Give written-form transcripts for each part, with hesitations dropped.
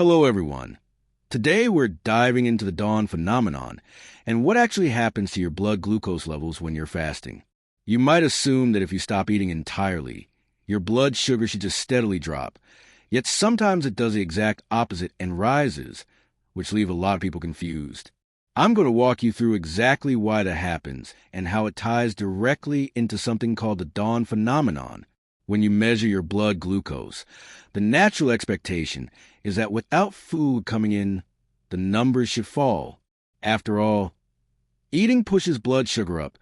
Hello, everyone. Today we're diving into the dawn phenomenon and what actually happens to your blood glucose levels when you're fasting. You might assume that if you stop eating entirely, your blood sugar should just steadily drop. Yet sometimes it does the exact opposite and rises, which leave a lot of people confused. I'm going to walk you through exactly why that happens and how it ties directly into something called the dawn phenomenon. When you measure your blood glucose, the natural expectation is that without food coming in, the numbers should fall. After all, eating pushes blood sugar up,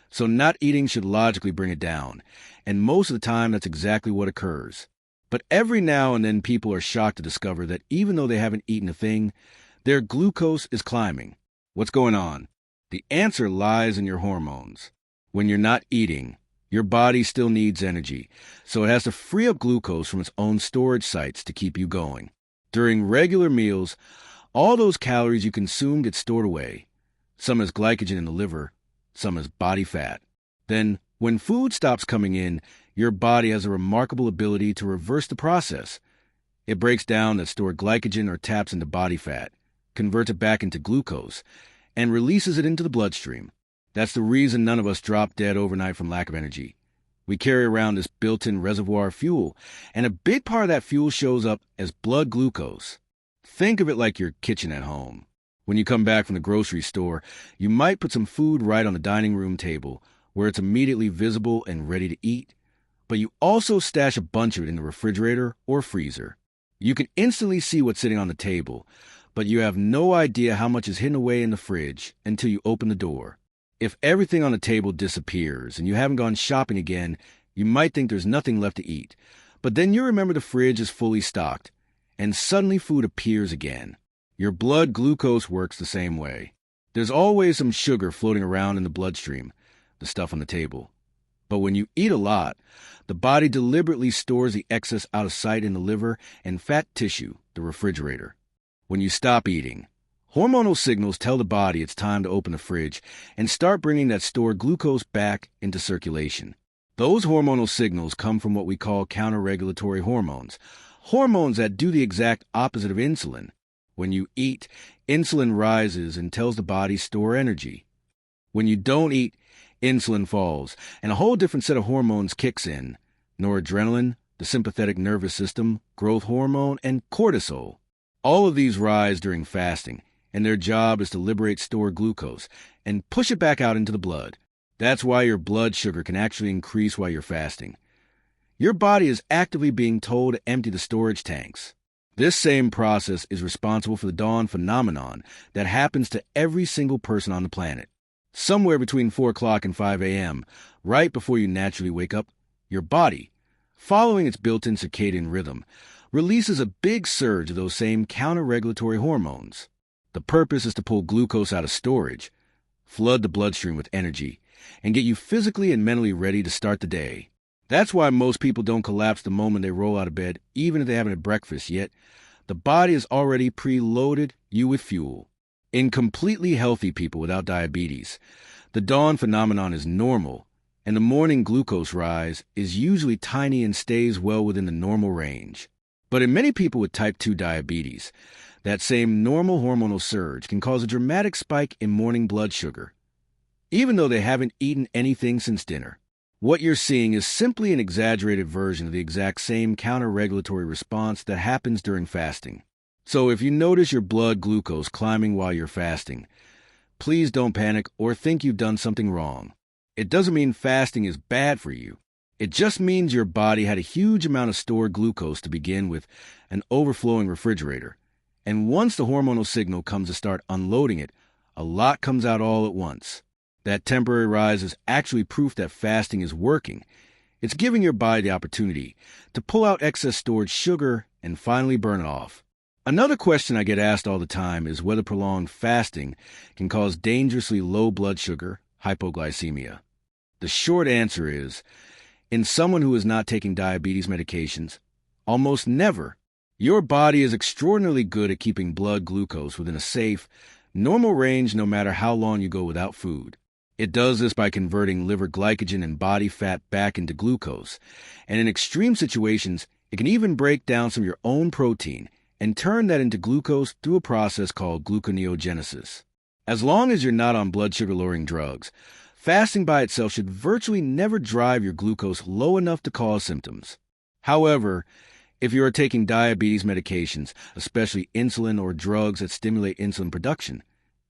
so not eating should logically bring it down, and most of the time that's exactly what occurs. But every now and then people are shocked to discover that even though they haven't eaten a thing, their glucose is climbing. What's going on? The answer lies in your hormones. When you're not eating, your body still needs energy, so it has to free up glucose from its own storage sites to keep you going. During regular meals, all those calories you consume get stored away, some as glycogen in the liver, some as body fat. Then, when food stops coming in, your body has a remarkable ability to reverse the process. It breaks down that stored glycogen or taps into body fat, converts it back into glucose, and releases it into the bloodstream. That's the reason none of us drop dead overnight from lack of energy. We carry around this built-in reservoir of fuel, and a big part of that fuel shows up as blood glucose. Think of it like your kitchen at home. When you come back from the grocery store, you might put some food right on the dining room table, where it's immediately visible and ready to eat, but you also stash a bunch of it in the refrigerator or freezer. You can instantly see what's sitting on the table, but you have no idea how much is hidden away in the fridge until you open the door. If everything on the table disappears and you haven't gone shopping again, you might think there's nothing left to eat. But then you remember the fridge is fully stocked, and suddenly food appears again. Your blood glucose works the same way. There's always some sugar floating around in the bloodstream, the stuff on the table. But when you eat a lot, the body deliberately stores the excess out of sight in the liver and fat tissue, the refrigerator. When you stop eating, hormonal signals tell the body it's time to open the fridge and start bringing that stored glucose back into circulation. Those hormonal signals come from what we call counter-regulatory hormones, hormones that do the exact opposite of insulin. When you eat, insulin rises and tells the body store energy. When you don't eat, insulin falls, and a whole different set of hormones kicks in: noradrenaline, the sympathetic nervous system, growth hormone, and cortisol. All of these rise during fasting, and their job is to liberate stored glucose and push it back out into the blood. That's why your blood sugar can actually increase while you're fasting. Your body is actively being told to empty the storage tanks. This same process is responsible for the dawn phenomenon that happens to every single person on the planet. Somewhere between 4 o'clock and 5 a.m., right before you naturally wake up, your body, following its built-in circadian rhythm, releases a big surge of those same counter-regulatory hormones. The purpose is to pull glucose out of storage, flood the bloodstream with energy, and get you physically and mentally ready to start the day. That's why most people don't collapse the moment they roll out of bed, even if they haven't had breakfast yet. The body has already preloaded you with fuel. In completely healthy people without diabetes, the dawn phenomenon is normal, and the morning glucose rise is usually tiny and stays well within the normal range. But in many people with type 2 diabetes, that same normal hormonal surge can cause a dramatic spike in morning blood sugar, even though they haven't eaten anything since dinner. What you're seeing is simply an exaggerated version of the exact same counter-regulatory response that happens during fasting. So if you notice your blood glucose climbing while you're fasting, please don't panic or think you've done something wrong. It doesn't mean fasting is bad for you. It just means your body had a huge amount of stored glucose to begin with, an overflowing refrigerator. And once the hormonal signal comes to start unloading it, a lot comes out all at once. That temporary rise is actually proof that fasting is working. It's giving your body the opportunity to pull out excess stored sugar and finally burn it off. Another question I get asked all the time is whether prolonged fasting can cause dangerously low blood sugar, hypoglycemia. The short answer is, in someone who is not taking diabetes medications, almost never. Your body is extraordinarily good at keeping blood glucose within a safe, normal range no matter how long you go without food. It does this by converting liver glycogen and body fat back into glucose, and in extreme situations, it can even break down some of your own protein and turn that into glucose through a process called gluconeogenesis. As long as you're not on blood sugar-lowering drugs, fasting by itself should virtually never drive your glucose low enough to cause symptoms. However, if you are taking diabetes medications, especially insulin or drugs that stimulate insulin production,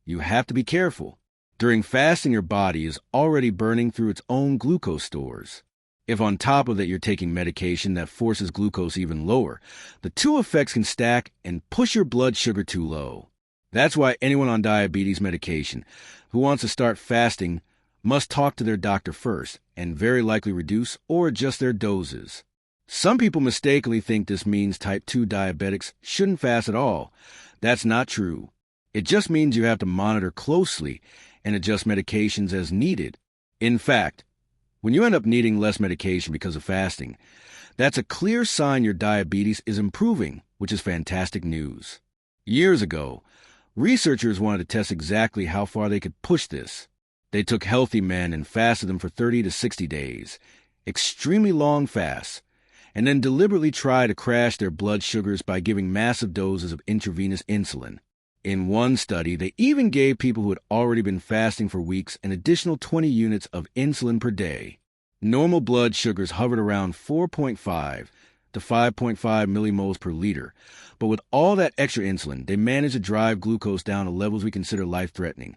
you have to be careful. During fasting, your body is already burning through its own glucose stores. If on top of that you're taking medication that forces glucose even lower, the two effects can stack and push your blood sugar too low. That's why anyone on diabetes medication who wants to start fasting must talk to their doctor first and very likely reduce or adjust their doses. Some people mistakenly think this means type 2 diabetics shouldn't fast at all. That's not true. It just means you have to monitor closely and adjust medications as needed. In fact, when you end up needing less medication because of fasting, that's a clear sign your diabetes is improving, which is fantastic news. Years ago, researchers wanted to test exactly how far they could push this. They took healthy men and fasted them for 30 to 60 days, extremely long fasts, and then deliberately tried to crash their blood sugars by giving massive doses of intravenous insulin. In one study, they even gave people who had already been fasting for weeks an additional 20 units of insulin per day. Normal blood sugars hovered around 4.5 to 5.5 millimoles per liter, but with all that extra insulin, they managed to drive glucose down to levels we consider life-threatening,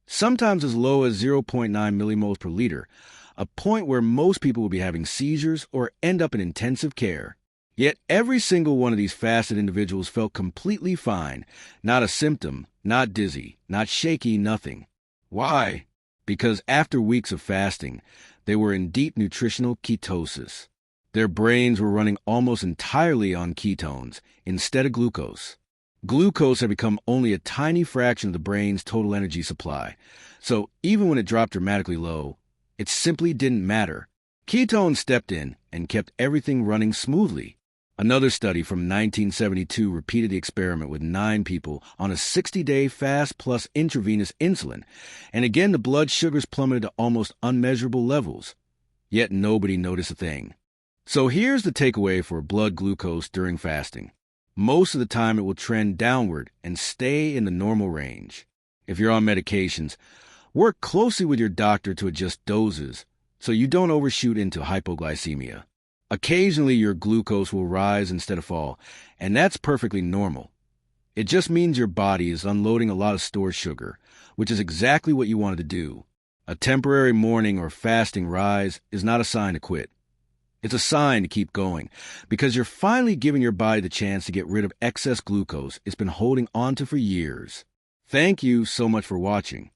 sometimes as low as 0.9 millimoles per liter, a point where most people will be having seizures or end up in intensive care. Yet every single one of these fasted individuals felt completely fine, not a symptom, not dizzy, not shaky, nothing. Why? Because after weeks of fasting, they were in deep nutritional ketosis. Their brains were running almost entirely on ketones instead of glucose. Glucose had become only a tiny fraction of the brain's total energy supply, so even when it dropped dramatically low, it simply didn't matter. Ketones stepped in and kept everything running smoothly. Another study from 1972 repeated the experiment with 9 people on a 60-day fast plus intravenous insulin, and again the blood sugars plummeted to almost unmeasurable levels. Yet nobody noticed a thing. So here's the takeaway for blood glucose during fasting. Most of the time it will trend downward and stay in the normal range. If you're on medications, work closely with your doctor to adjust doses so you don't overshoot into hypoglycemia. Occasionally, your glucose will rise instead of fall, and that's perfectly normal. It just means your body is unloading a lot of stored sugar, which is exactly what you wanted to do. A temporary morning or fasting rise is not a sign to quit. It's a sign to keep going, because you're finally giving your body the chance to get rid of excess glucose it's been holding onto for years. Thank you so much for watching.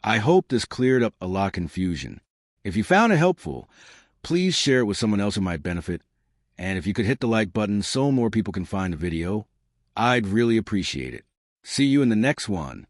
I hope this cleared up a lot of confusion. If you found it helpful, please share it with someone else who might benefit. And if you could hit the like button so more people can find the video, I'd really appreciate it. See you in the next one.